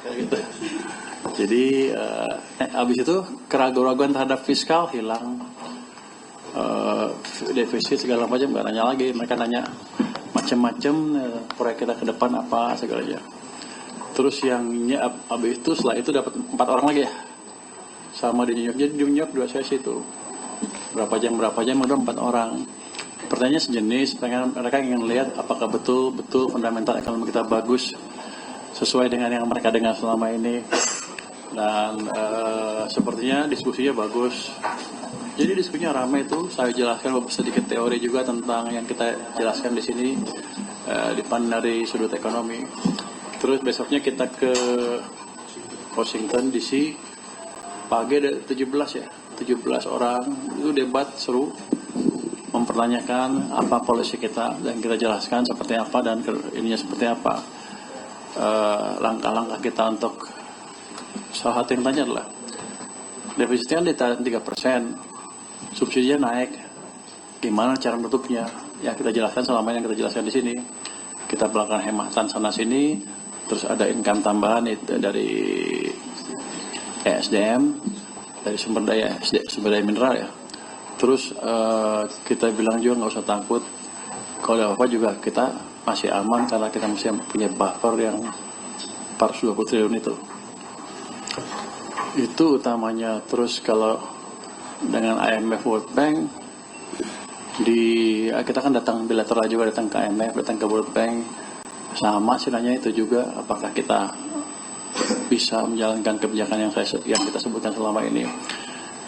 kayak gitu. Jadi abis itu keraguan-keraguan terhadap fiskal hilang, defisit segala macam nggak nanya lagi. Mereka nanya macam-macam proyek kita ke depan apa segalanya. Terus yang abis itu setelah itu dapat 4 orang lagi ya, sama di New York. Jadi di New York 2 sesi itu berapa jam udah 4 orang. Pertanyaannya sejenis, mereka ingin lihat apakah betul fundamental ekonomi kita bagus sesuai dengan yang mereka dengar selama ini. Dan sepertinya diskusinya bagus. Jadi diskusinya ramai itu. Saya jelaskan sedikit teori juga tentang yang kita jelaskan di sini depan dari sudut ekonomi. Terus besoknya kita ke Washington DC, pagi ada 17 orang, itu debat seru, mempertanyakan apa polisi kita dan kita jelaskan seperti apa dan ininya seperti apa, langkah-langkah kita untuk. Salah satu yang tanya adalah defisitnya di 3%, subsidinya naik, gimana cara menutupnya? Ya kita jelaskan selama yang kita jelaskan di sini. Kita melakukan hematan sana sini, terus ada income tambahan itu dari SDM, dari sumber daya mineral ya. Terus kita bilang juga nggak usah takut, kalau ada apa juga kita masih aman karena kita masih punya buffer yang 420 triliun itu utamanya. Terus kalau dengan IMF World Bank kita kan datang bilateral juga, datang ke IMF, datang ke World Bank, sama sih nanya itu juga apakah kita bisa menjalankan kebijakan yang kita sebutkan selama ini.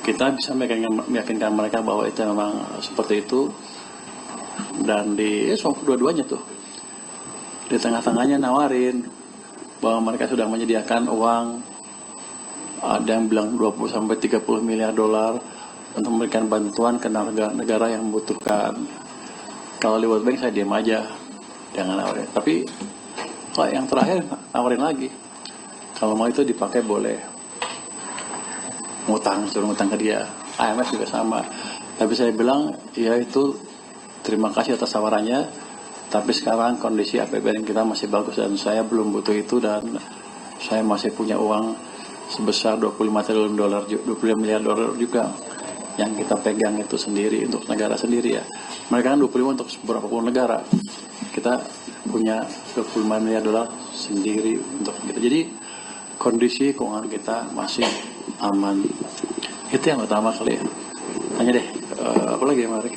Kita bisa meyakinkan mereka bahwa itu memang seperti itu. Dan dua-duanya tuh di tengah-tengahnya nawarin bahwa mereka sudah menyediakan uang, ada yang bilang 20-30 miliar dolar untuk memberikan bantuan ke negara yang membutuhkan. Kalau di World Bank saya diam aja, jangan nawarin. Tapi kalau yang terakhir nawarin lagi, kalau mau itu dipakai boleh, suruh ngutang ke dia. IMF juga sama. Tapi saya bilang, ya itu terima kasih atas tawarannya, tapi sekarang kondisi APBN kita masih bagus dan saya belum butuh itu, dan saya masih punya uang sebesar 25 miliar dolar juga yang kita pegang itu sendiri untuk negara sendiri ya. Mereka kan 25 untuk beberapa puluh negara. Kita punya 25 miliar dolar sendiri untuk kita. Jadi kondisi keuangan kita masih aman. Itu yang utama kali ya. Tanya deh, apa lagi ya Marik?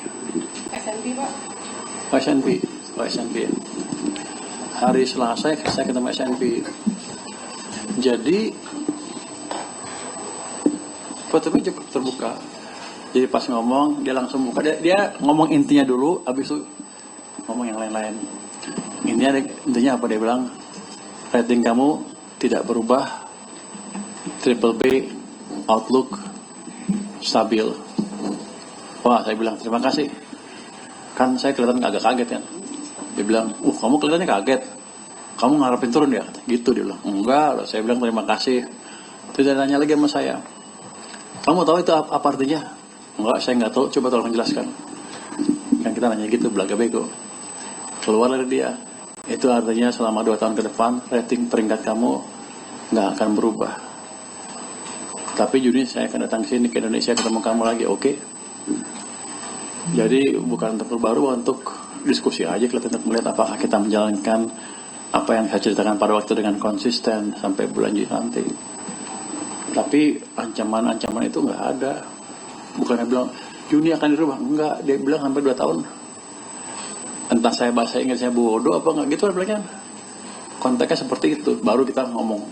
S&P Pak. S&P ya. Hari Selasa saya ketemu S&P. Jadi fotonya cukup terbuka. Jadi pas ngomong dia langsung buka, dia ngomong intinya dulu, habis itu ngomong yang lain-lain. Intinya apa, dia bilang rating kamu tidak berubah, BBB outlook stabil. Wah, saya bilang terima kasih. Kan saya kelihatan agak kaget kan. Dia bilang, kamu kelihatannya kaget. Kamu ngarepin turun ya? Gitu dia bilang. Enggak, saya bilang terima kasih. Tidak tanya lagi sama saya, kamu tahu itu apa artinya? Enggak, saya nggak tahu. Coba tolong jelaskan. Kan kita nanya gitu, belaga bego. Keluar dari dia. Itu artinya selama 2 tahun ke depan, rating peringkat kamu nggak akan berubah. Tapi Juni saya akan datang sini ke Indonesia ketemu kamu lagi, oke? Jadi bukan untuk baru, untuk diskusi aja, kita untuk melihat apakah kita menjalankan apa yang saya ceritakan pada waktu dengan konsisten sampai bulan Juni nanti. Tapi ancaman-ancaman itu nggak ada. Bukannya bilang Juni akan dirubah, enggak. Dia bilang sampai 2 tahun. Entah saya bahasa Inggrisnya bodoh apa enggak gitu, bilangnya. Konteksnya seperti itu. Baru kita ngomong.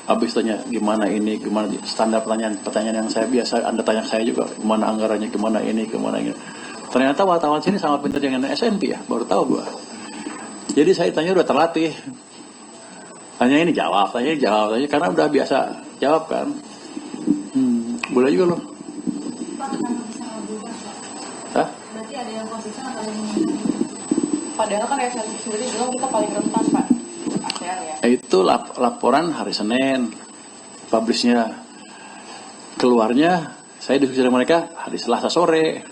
Habis tanya gimana ini, gimana standar pertanyaan yang saya biasa Anda tanya saya juga, gimana anggarannya, gimana ini. Ternyata wartawan sini sama pintar dengan S&P ya, baru tahu gua. Jadi saya tanya udah terlatih. Tanya ini jawab, tanya karena udah biasa jawab kan. Boleh juga loh. Pak, kenapa bisa nggak berubah, Pak? Hah? Berarti ada yang konsisten atau yang... Padahal kan S&P sendiri bilang kita paling rentan, Pak. ASEAN ya. Itu laporan hari Senin, publishnya. Keluarnya, saya diskusi dengan mereka hari Selasa sore.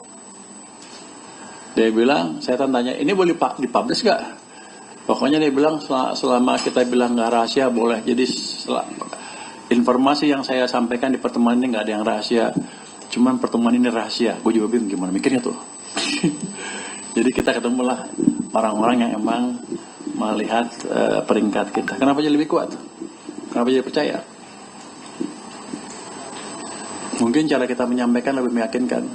Dia bilang, saya tanya, ini boleh dipublish gak? Pokoknya dia bilang selama kita bilang nggak rahasia boleh. Jadi informasi yang saya sampaikan di pertemuan ini nggak ada yang rahasia. Cuman pertemuan ini rahasia. Gue juga bingung gimana mikirnya tuh. Jadi kita ketemulah orang-orang yang emang melihat peringkat kita. Kenapa jadi lebih kuat? Kenapa jadi percaya? Mungkin cara kita menyampaikan lebih meyakinkan.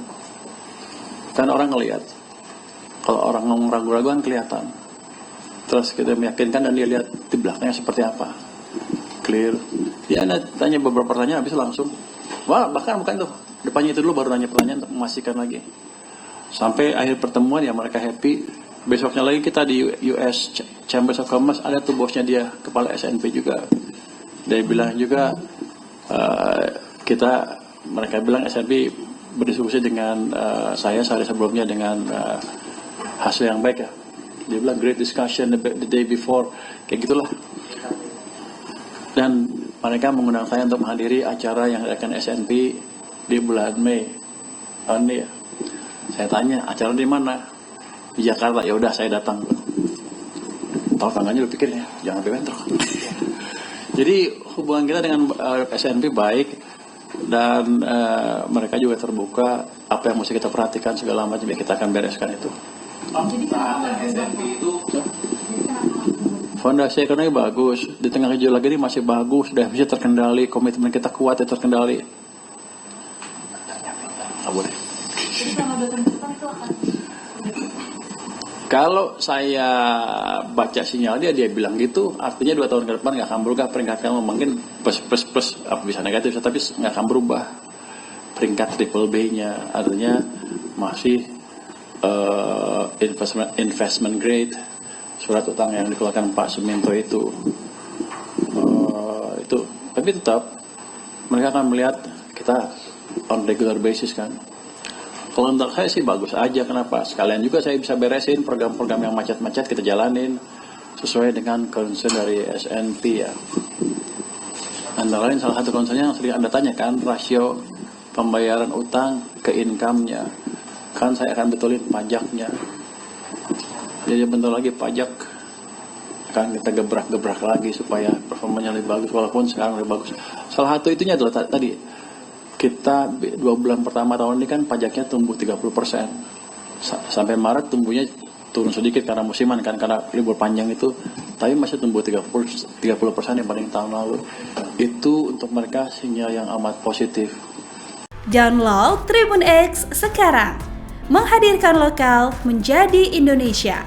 Kan orang ngelihat. Kalau orang ngomong ragu-ragu kan kelihatan. Terus kita meyakinkan dan dia lihat di belakangnya seperti apa. Clear. Dia tanya beberapa pertanyaan habis langsung. Wah, bahkan bukan tuh. Depannya itu dulu baru nanya pertanyaan untuk memastikan lagi. Sampai akhir pertemuan ya mereka happy. Besoknya lagi kita di US Chambers of Commerce, ada tuh bosnya dia, kepala SNP juga. Dia bilang juga mereka bilang SNP berdiskusi dengan saya sehari sebelumnya dengan hasil yang baik ya. Dia bilang great discussion the day before, kayak gitulah. Dan mereka mengundang saya untuk menghadiri acara yang akan SNP di bulan Mei tahun ini ya. Saya tanya, acara di mana? Di Jakarta. Ya udah saya datang. Tahu tangannya lu pikir ya, jangan bentrok. Jadi hubungan kita dengan SNP baik dan mereka juga terbuka. Apa yang mesti kita perhatikan segala macam ya kita akan bereskan itu. Jadi SNP itu fondasi ekonomi bagus, di tengah gejolak ini masih bagus, sudah bisa terkendali, komitmen kita kuat ya terkendali. Boleh. Jadi selama 2 tahun ke depan itu akan. Kalau saya baca sinyal dia bilang gitu, artinya 2 tahun ke depan nggak akan berubah peringkat kamu. Mungkin plus, bisa negatif, tapi nggak akan berubah peringkat triple B-nya. Artinya masih investment grade, surat utang yang dikeluarkan Pak Suminto itu. Tapi tetap mereka akan melihat kita on regular basis kan. Kalau untuk saya sih bagus aja, kenapa? Sekalian juga saya bisa beresin program-program yang macet-macet kita jalanin sesuai dengan concern dari SNP ya. Antara lain salah satu concernnya yang sering Anda tanyakan, rasio pembayaran utang ke income-nya. Kan saya akan betulin pajaknya. Jadi bentar lagi pajak akan kita gebrak-gebrak lagi supaya performanya lebih bagus, walaupun sekarang lebih bagus. Salah satu itunya adalah tadi kita 2 bulan pertama tahun ini kan pajaknya tumbuh 30%. Sampai Maret tumbuhnya turun sedikit karena musiman kan, karena libur panjang itu. Tapi masih tumbuh 30% dibanding tahun lalu. Itu untuk mereka sinyal yang amat positif. Download Tribun X sekarang. Menghadirkan lokal menjadi Indonesia.